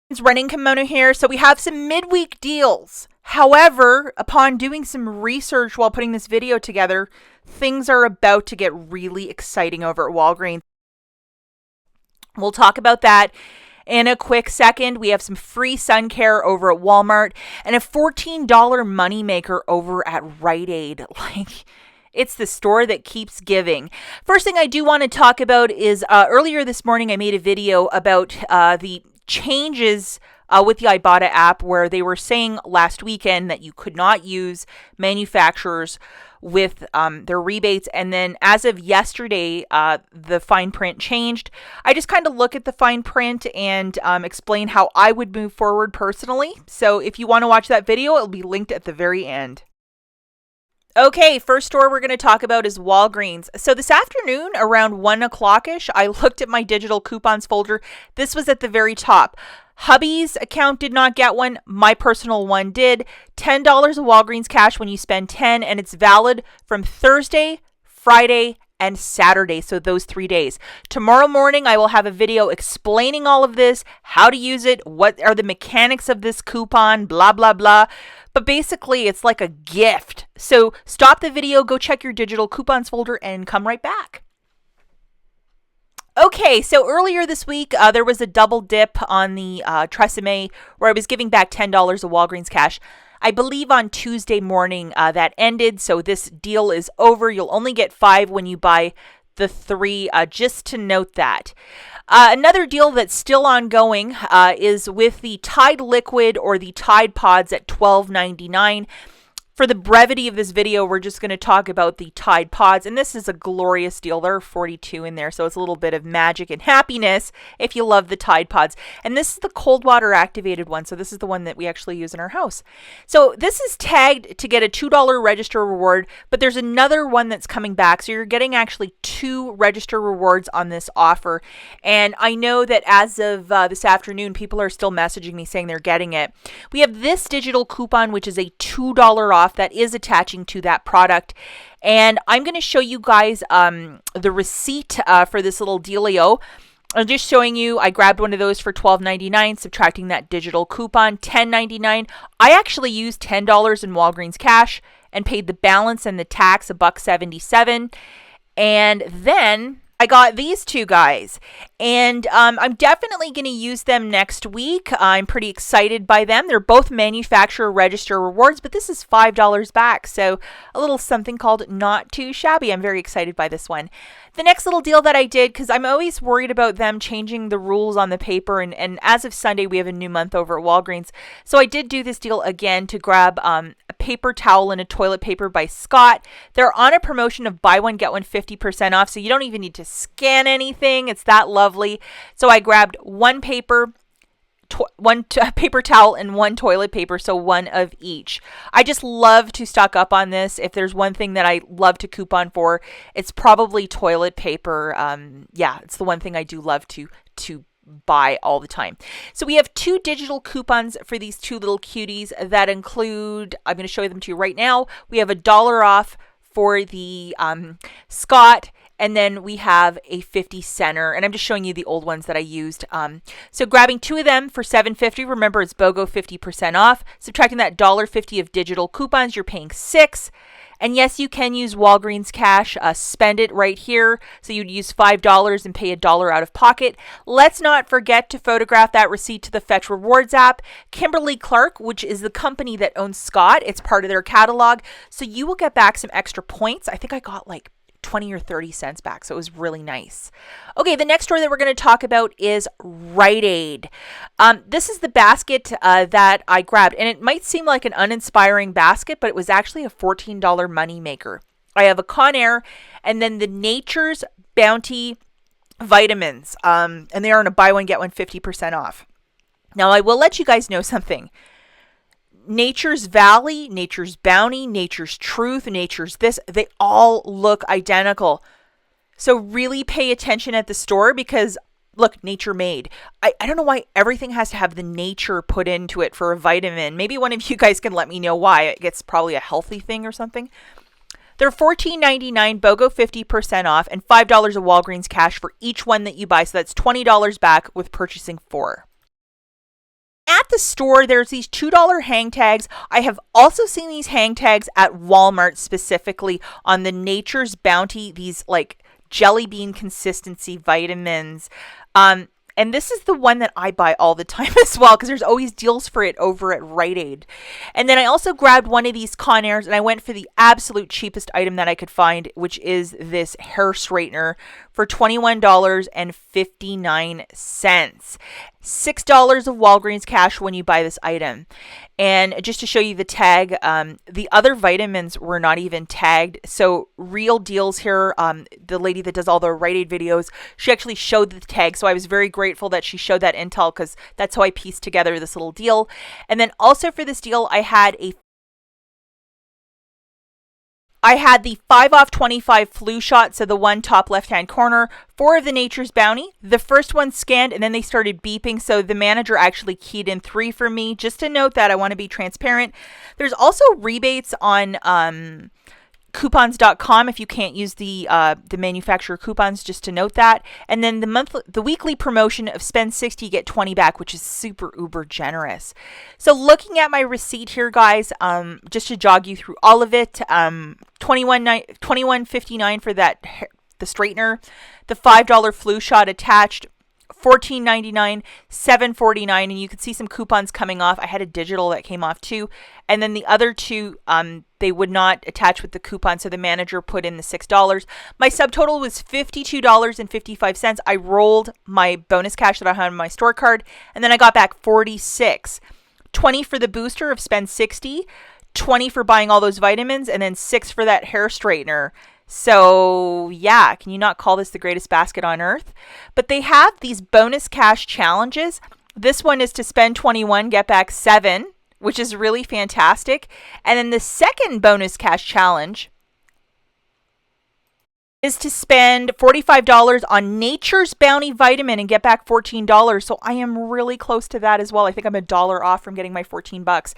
It's running kimono here. So we have some midweek deals. However, upon doing some research while putting this video together, things are about to get really exciting over at Walgreens. We'll talk about that in a quick second. We have some free sun care over at Walmart and a $14 moneymaker over at Rite Aid. It's the store that keeps giving. First thing I do want to talk about is earlier this morning I made a video about the changes with the IBOTTA app, where they were saying last weekend that you could not use manufacturers with their rebates. And then as of yesterday, the fine print changed. I just kind of look at the fine print and explain how I would move forward personally. So if you want to watch that video, it'll be linked at the very end. Okay, first store we're going to talk about is Walgreens. So this afternoon around 1 o'clock-ish, I looked at my digital coupons folder. This was at the very top. Hubby's account did not get one. My personal one did. $10 of Walgreens cash when you spend 10, and it's valid from Thursday, Friday, and Saturday, so those 3 days. Tomorrow morning, I will have a video explaining all of this, how to use it, what are the mechanics of this coupon, blah, blah, blah. But basically, it's like a gift. So stop the video, go check your digital coupons folder, and come right back. Okay, so earlier this week, there was a double dip on the Tresemme where I was giving back $10 of Walgreens cash. I believe on Tuesday morning that ended, so this deal is over. You'll only get 5 when you buy the 3, just to note that. Another deal that's still ongoing is with the Tide Liquid or the Tide Pods at $12.99. For the brevity of this video, we're just going to talk about the Tide Pods, and this is a glorious deal. There are 42 in there, so it's a little bit of magic and happiness if you love the Tide Pods. And this is the cold water activated one, so this is the one that we actually use in our house. So this is tagged to get a $2 register reward, but there's another one that's coming back, so you're getting actually 2 register rewards on this offer. And I know that as of this afternoon, people are still messaging me saying they're getting it. We have this digital coupon, which is a $2 off that is attaching to that product. And I'm going to show you guys the receipt for this little dealio. I'm just showing you, I grabbed one of those for $12.99, subtracting that digital coupon, $10.99. I actually used $10 in Walgreens cash and paid the balance and the tax, $1.77. And then I got these 2 guys, and I'm definitely going to use them next week. I'm pretty excited by them. They're both manufacturer register rewards, but this is $5 back, so a little something called not too shabby. I'm very excited by this one. The next little deal that I did, because I'm always worried about them changing the rules on the paper, and as of Sunday, we have a new month over at Walgreens, so I did do this deal again to grab a paper towel and a toilet paper by Scott. They're on a promotion of buy one, get one 50% off, so you don't even need to scan anything. It's that lovely. So I grabbed one paper towel and 1 toilet paper, so 1 of each. I just love to stock up on this. If there's one thing that I love to coupon for, it's probably toilet paper. Yeah, it's the one thing I do love to buy all the time. So we have 2 digital coupons for these 2 little cuties that include, I'm going to show them to you right now. We have $1 off for the Scott, and then we have a 50 center, and I'm just showing you the old ones that I used. So grabbing 2 of them for $7.50. Remember, it's BOGO 50% off. Subtracting that $1.50 of digital coupons, you're paying $6. And yes, you can use Walgreens cash. Spend it right here. So you'd use $5 and pay $1 out of pocket. Let's not forget to photograph that receipt to the Fetch Rewards app. Kimberly-Clark, which is the company that owns Scott, it's part of their catalog. So you will get back some extra points. I think I got like 20 or 30 cents back, so it was really nice. Okay, the next store that we're going to talk about is Rite Aid. This is the basket that I grabbed, and it might seem like an uninspiring basket, but it was actually a $14 money maker. I have a Conair, and then the Nature's Bounty vitamins, and they are on a buy one, get one 50% off. Now, I will let you guys know something. Nature's Valley, Nature's Bounty, Nature's Truth, Nature's this, they all look identical. So really pay attention at the store because, look, Nature Made. I don't know why everything has to have the nature put into it for a vitamin. Maybe one of you guys can let me know why. It's probably a healthy thing or something. They're $14.99, BOGO 50% off, and $5 of Walgreens cash for each one that you buy. So that's $20 back with purchasing 4. at the store, there's these $2 hang tags. I have also seen these hang tags at Walmart, specifically on the Nature's Bounty, these like jelly bean consistency vitamins. And this is the one that I buy all the time as well, because there's always deals for it over at Rite Aid. And then I also grabbed one of these Conairs, and I went for the absolute cheapest item that I could find, which is this hair straightener for $21.59. $6 of Walgreens cash when you buy this item. And just to show you the tag, the other vitamins were not even tagged. So real deals here. The lady that does all the Rite Aid videos, she actually showed the tag. So I was very grateful that she showed that intel, because that's how I pieced together this little deal. And then also for this deal, I had the 5 off 25 flu shot, so the one top left-hand corner, 4 of the Nature's Bounty. The first one scanned, and then they started beeping, so the manager actually keyed in 3 for me. Just to note that I want to be transparent. There's also rebates on coupons.com if you can't use the manufacturer coupons, just to note that. And then the weekly promotion of spend 60 get 20 back, which is super uber generous. So looking at my receipt here, guys, just to jog you through all of it, $21.59 for the straightener, the $5 flu shot attached, $14.99, $7.49, and you could see some coupons coming off. I had a digital that came off too, and then the other two, they would not attach with the coupon, so the manager put in the $6. My subtotal was $52.55. I rolled my bonus cash that I had on my store card, and then I got back $46. $20 for the booster of spend 60, $20 for buying all those vitamins, and then $6 for that hair straightener. So yeah, can you not call this the greatest basket on earth? But they have these bonus cash challenges. This one is to spend 21, get back 7, which is really fantastic. And then the second bonus cash challenge is to spend $45 on Nature's Bounty vitamin and get back $14. So I am really close to that as well. I think I'm $1 off from getting my $14.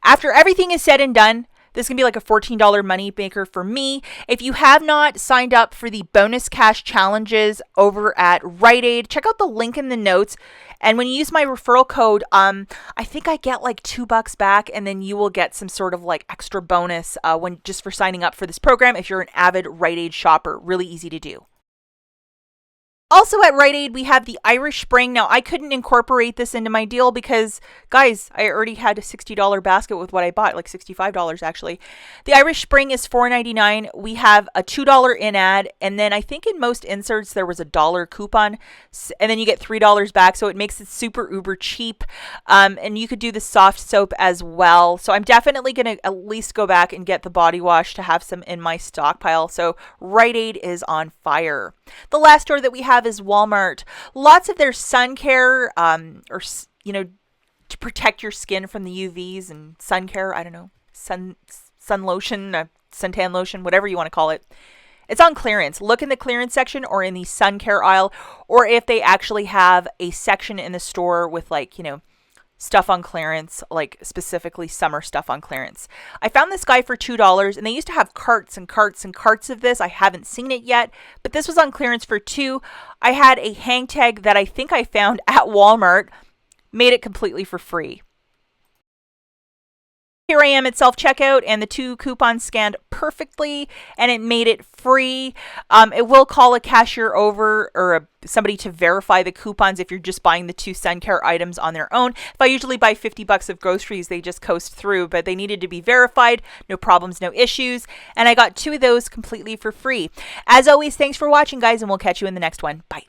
After everything is said and done, this can be like a $14 money maker for me. If you have not signed up for the bonus cash challenges over at Rite Aid, check out the link in the notes. And when you use my referral code, I think I get like $2 back, and then you will get some sort of like extra bonus when just for signing up for this program if you're an avid Rite Aid shopper. Really easy to do. Also at Rite Aid, we have the Irish Spring. Now, I couldn't incorporate this into my deal because, guys, I already had a $60 basket with what I bought, like $65 actually. The Irish Spring is $4.99. We have a $2 in ad, and then I think in most inserts there was a $1 coupon, and then you get $3 back, so it makes it super uber cheap. And you could do the soft soap as well. So I'm definitely going to at least go back and get the body wash to have some in my stockpile. So Rite Aid is on fire. The last store that we have is Walmart. Lots of their sun care, or to protect your skin from the UVs and sun care. I don't know, sun lotion, suntan lotion, whatever you want to call it. It's on clearance. Look in the clearance section or in the sun care aisle, or if they actually have a section in the store with stuff on clearance, like specifically summer stuff on clearance. I found this guy for $2, and they used to have carts and carts and carts of this. I haven't seen it yet, but this was on clearance for $2. I had a hang tag that I think I found at Walmart, made it completely for free. Here I am at self-checkout, and the 2 coupons scanned perfectly, and it made it free. It will call a cashier over or somebody to verify the coupons if you're just buying the 2 sun care items on their own. If I usually buy $50 of groceries, they just coast through, but they needed to be verified. No problems, no issues. And I got 2 of those completely for free. As always, thanks for watching, guys, and we'll catch you in the next one. Bye.